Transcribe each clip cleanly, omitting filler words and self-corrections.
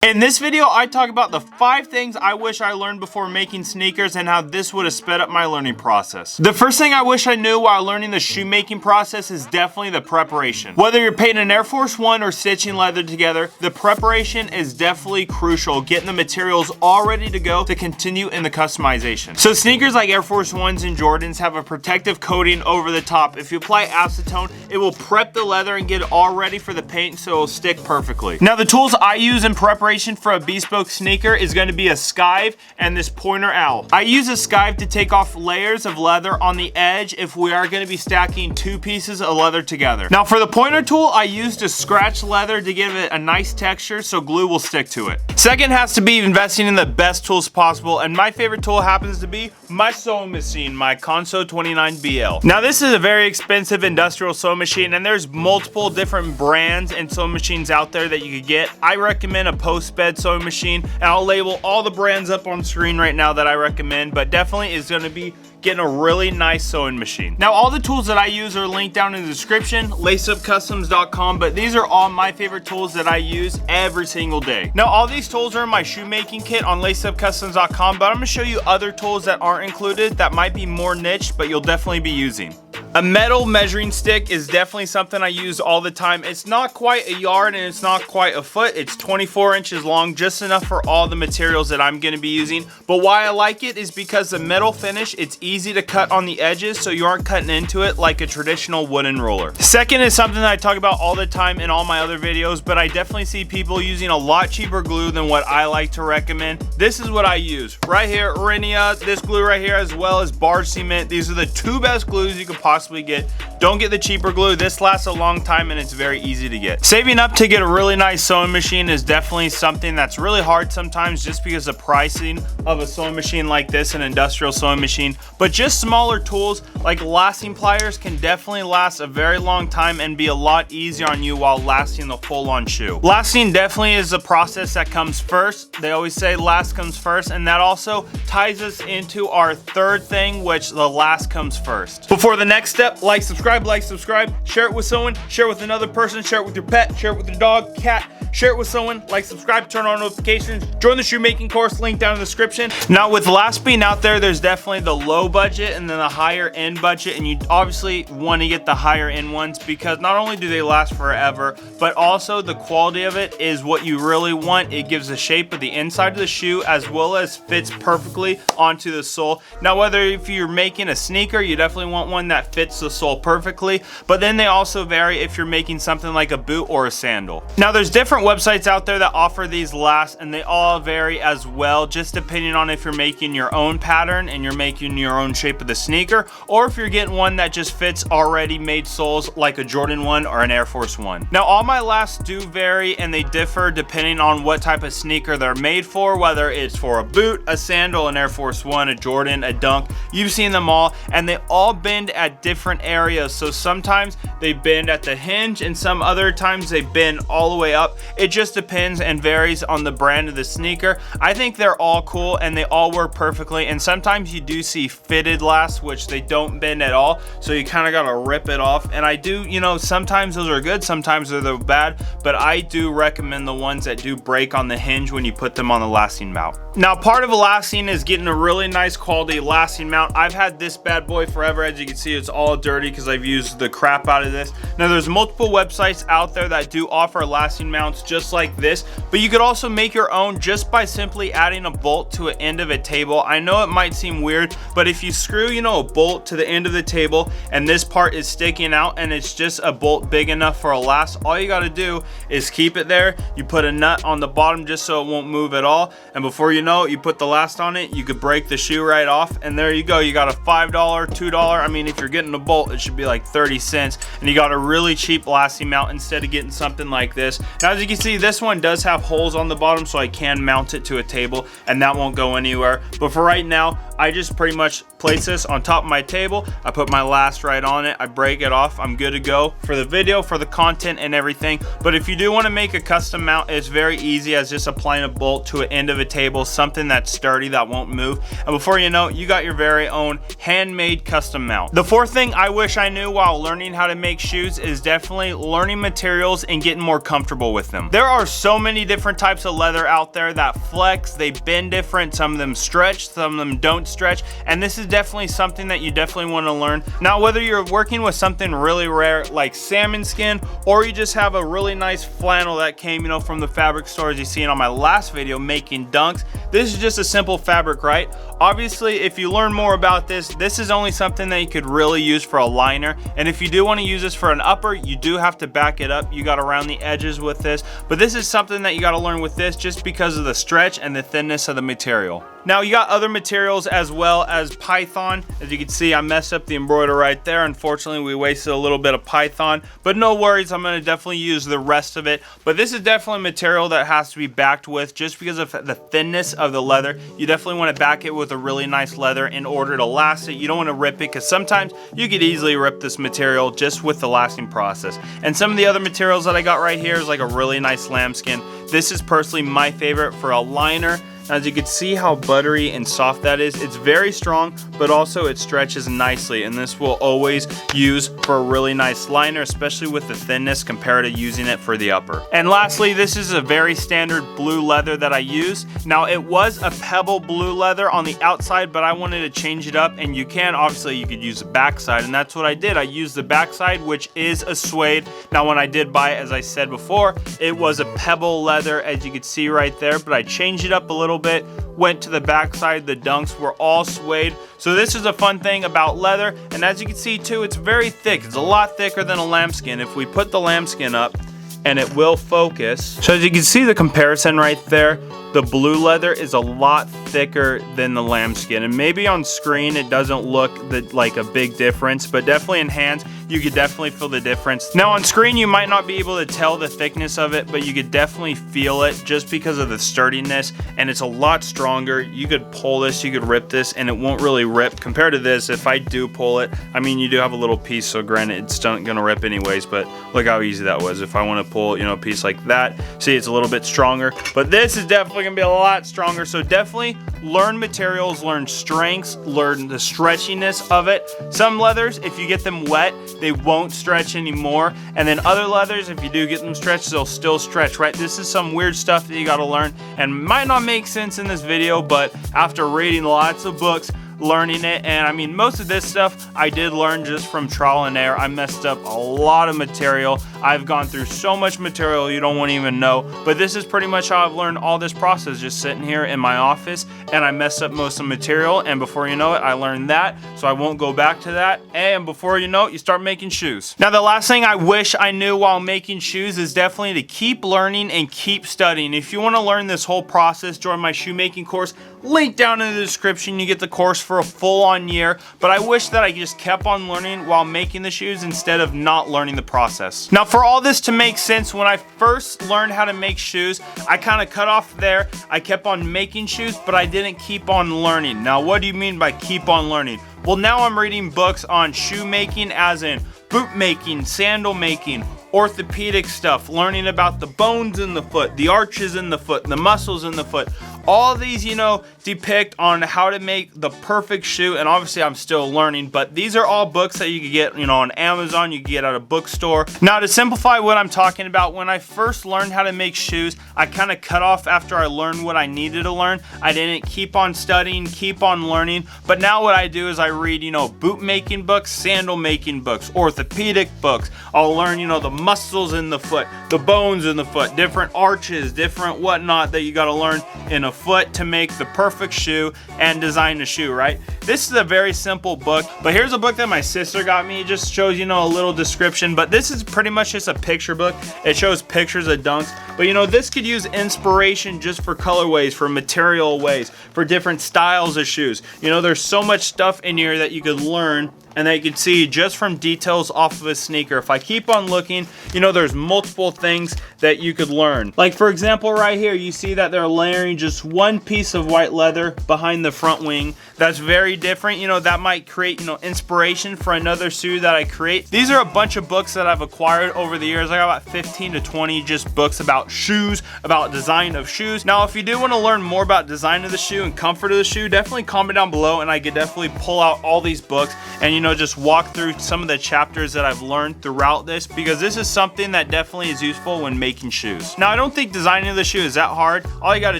In this video, I talk about the 5 things I wish I learned before making sneakers and how this would have sped up my learning process. The first thing I wish I knew while learning the shoemaking process is definitely the preparation. Whether you're painting an Air Force One or stitching leather together, the preparation is definitely crucial, getting the materials all ready to go to continue in the customization. So sneakers like Air Force Ones and Jordans have a protective coating over the top. If you apply acetone, it will prep the leather and get it all ready for the paint so it will stick perfectly. Now the tools I use in preparation for a bespoke sneaker is going to be a skive and this pointer owl. I use a skive to take off layers of leather on the edge if we are going to be stacking 2 pieces of leather together. Now for the pointer tool, I use to scratch leather to give it a nice texture so glue will stick to it. Second has to be investing in the best tools possible, and my favorite tool happens to be my sewing machine, my Consew 29BL. Now this is a very expensive industrial sewing machine, and there's multiple different brands and sewing machines out there that you could get. I recommend a post-bed sewing machine, and I'll label all the brands up on screen right now that I recommend, but definitely is going to be getting a really nice sewing machine. Now all the tools that I use are linked down in the description, laceupcustoms.com, but these are all my favorite tools that I use every single day. Now all these tools are in my shoemaking kit on laceupcustoms.com, but I'm going to show you other tools that aren't included that might be more niche, but you'll definitely be using. A metal measuring stick is definitely something I use all the time. It's not quite a yard and it's not quite a foot. It's 24 inches long, just enough for all the materials that I'm going to be using. But why I like it is because the metal finish, it's easy to cut on the edges so you aren't cutting into it like a traditional wooden roller. Second is something that I talk about all the time in all my other videos, but I definitely see people using a lot cheaper glue than what I like to recommend. This is what I use. Right here, Renia, this glue right here, as well as barge cement. These are the 2 best glues you could possibly get. Don't get the cheaper glue. This lasts a long time and it's very easy to get. Saving up to get a really nice sewing machine is definitely something that's really hard sometimes just because the pricing of a sewing machine like this, an industrial sewing machine. But just smaller tools like lasting pliers can definitely last a very long time and be a lot easier on you while lasting the full-on shoe. Lasting definitely is a process that comes first. They always say last comes first, and that also ties us into our third thing, which the last comes first. Before the next step, like, subscribe, share it with someone, share it with another person, share it with your pet, share it with your dog, cat, share it with someone, like, subscribe, turn on notifications, join the shoemaking course, link down in the description. Now with last being out there's definitely the low budget and then the higher end budget, and you obviously want to get the higher end ones because not only do they last forever, but also the quality of it is what you really want. It gives the shape of the inside of the shoe as well as fits perfectly onto the sole. Now whether if you're making a sneaker, you definitely want one that fits the sole perfectly, but then they also vary if you're making something like a boot or a sandal. Now there's different websites out there that offer these lasts, and they all vary as well, just depending on if you're making your own pattern and you're making your own shape of the sneaker, or if you're getting one that just fits already made soles like a Jordan 1 or an Air Force 1. Now all my lasts do vary and they differ depending on what type of sneaker they're made for, whether it's for a boot, a sandal, an Air Force 1, a Jordan, a Dunk. You've seen them all, and they all bend at different areas. So sometimes they bend at the hinge and some other times they bend all the way up. It just depends and varies on the brand of the sneaker. I think they're all cool and they all work perfectly, and sometimes you do see fitted lasts which they don't bend at all, so you kind of gotta rip it off. And I do, you know, sometimes those are good, sometimes they're bad, but I do recommend the ones that do break on the hinge when you put them on the lasting mount. Now part of a lasting is getting a really nice quality lasting mount. I've had this bad boy forever. As you can see, it's all dirty because I've used the crap out of this. Now there's multiple websites out there that do offer lasting mounts just like this, but you could also make your own just by simply adding a bolt to an end of a table. I know it might seem weird, but if you screw, you know, a bolt to the end of the table and this part is sticking out and it's just a bolt big enough for a last, all you got to do is keep it there. You put a nut on the bottom just so it won't move at all, and before you know it, you put the last on it, you could break the shoe right off, and there you go. You got a $5, $2, I mean if you're getting a bolt it should be like 30 cents, and you got a really cheap lasting mount instead of getting something like this. Now as you can see, this one does have holes on the bottom so I can mount it to a table and that won't go anywhere, but for right now I just pretty much place this on top of my table. I put my last right on it, I break it off, I'm good to go for the video, for the content and everything. But if you do want to make a custom mount, it's very easy as just applying a bolt to an end of a table, something that's sturdy that won't move, and before you know it, you got your very own handmade custom mount. The fourth thing I wish I knew while learning how to make shoes is definitely learning materials and getting more comfortable with them. them. There are so many different types of leather out there that flex, they bend different, some of them stretch, some of them don't stretch, and this is definitely something that you definitely want to learn. Now, whether you're working with something really rare like salmon skin, or you just have a really nice flannel that came, you know, from the fabric stores you seen on my last video making dunks, this is just a simple fabric, right? Obviously, if you learn more about this, this is only something that you could really use for a liner, and if you do want to use this for an upper, you do have to back it up. You got to round the edges with this, but this is something that you got to learn with this just because of the stretch and the thinness of the material. Now, you got other materials as well as python. As you can see, I messed up the embroider right there. Unfortunately, we wasted a little bit of python, but no worries, I'm going to definitely use the rest of it. But this is definitely material that has to be backed with just because of the thinness of the leather. You definitely want to back it with a really nice leather in order to last it. You don't want to rip it, because sometimes you could easily rip this material just with the lasting process. And some of the other materials that I got right here is like a really nice lambskin. This is personally my favorite for a liner. As you can see how buttery and soft that is, it's very strong, but also it stretches nicely, and this will always use for a really nice liner, especially with the thinness compared to using it for the upper. And lastly, this is a very standard blue leather that I use. Now, it was a pebble blue leather on the outside, but I wanted to change it up, and you can, obviously, you could use the backside, and that's what I did. I used the backside, which is a suede. Now, when I did buy it, as I said before, it was a pebble leather, as you can see right there, but I changed it up a little bit, went to the backside. The dunks were all suede. So this is a fun thing about leather, and as you can see too, it's very thick. It's a lot thicker than a lambskin. If we put the lambskin up, and it will focus. So as you can see the comparison right there, the blue leather is a lot thicker than the lambskin, and maybe on screen it doesn't look like a big difference, but definitely in hands you could definitely feel the difference. Now on screen you might not be able to tell the thickness of it, but you could definitely feel it just because of the sturdiness, and it's a lot stronger. You could pull this, you could rip this, and it won't really rip compared to this. If I do pull it, I mean, you do have a little piece, so granted it's not gonna rip anyways, but look how easy that was. If I want to pull, you know, a piece like that, see, it's a little bit stronger, but this is definitely gonna be a lot stronger. So definitely learn materials, learn strengths, learn the stretchiness of it. Some leathers, if you get them wet, they won't stretch anymore, and then other leathers, if you do get them stretched, they'll still stretch, right? This is some weird stuff that you got to learn, and might not make sense in this video, but after reading lots of books, learning it, and I mean, most of this stuff I did learn just from trial and error. I messed up a lot of material. I've gone through so much material you don't want to even know, but this is pretty much how I've learned all this process, just sitting here in my office, and I messed up most of the material, and before you know it, I learned that, so I won't go back to that, and before you know it, you start making shoes. Now, the last thing I wish I knew while making shoes is definitely to keep learning and keep studying. If you want to learn this whole process, join my shoemaking course, link down in the description. You get the course for a full-on year, but I wish that I just kept on learning while making the shoes instead of not learning the process. Now, for all this to make sense, when I first learned how to make shoes, I kind of cut off there. I kept on making shoes, but I didn't keep on learning. Now, what do you mean by keep on learning? Well, now I'm reading books on shoemaking, as in boot making, sandal making, orthopedic stuff, learning about the bones in the foot, the arches in the foot, the muscles in the foot. All these, you know, depict on how to make the perfect shoe, and obviously I'm still learning, but these are all books that you can get, you know, on Amazon, you can get at a bookstore. Now, to simplify what I'm talking about, when I first learned how to make shoes, I kind of cut off after I learned what I needed to learn. I didn't keep on studying, keep on learning, but now what I do is I read, you know, boot making books, sandal making books, orthopedic books. I'll learn, you know, the muscles in the foot, the bones in the foot, different arches, different whatnot that you got to learn in a foot to make the perfect shoe and design the shoe, right? This is a very simple book, but here's a book that my sister got me. It just shows, you know, a little description, but this is pretty much just a picture book. It shows pictures of dunks, but you know, this could use inspiration just for colorways, for material ways, for different styles of shoes. You know, there's so much stuff in here that you could learn and that you can see just from details off of a sneaker. If I keep on looking, you know, there's multiple things that you could learn. Like, for example, right here, you see that they're layering just one piece of white leather behind the front wing. That's very different. You know, that might create, you know, inspiration for another shoe that I create. These are a bunch of books that I've acquired over the years. I got about 15 to 20 just books about shoes, about design of shoes. Now, if you do want to learn more about design of the shoe and comfort of the shoe, definitely comment down below, and I could definitely pull out all these books and, you you know, just walk through some of the chapters that I've learned throughout this, because this is something that definitely is useful when making shoes. Now, I don't think designing the shoe is that hard. All you got to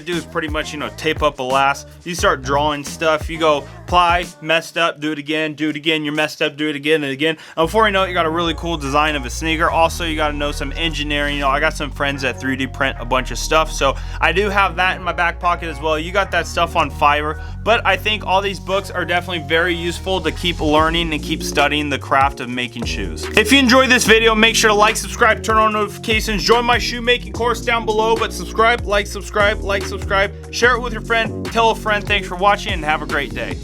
do is pretty much, you know, tape up a last. You start drawing stuff. You go apply, messed up, do it again, you're messed up, do it again and again. And before you know it, you got a really cool design of a sneaker. Also, you got to know some engineering. You know, I got some friends that 3D print a bunch of stuff, so I do have that in my back pocket as well. You got that stuff on Fiverr, but I think all these books are definitely very useful to keep learning and keep studying the craft of making shoes. If you enjoyed this video, make sure to like, subscribe, turn on notifications, join my shoemaking course down below, but subscribe, like, subscribe, share it with your friend, tell a friend. Thanks for watching and have a great day.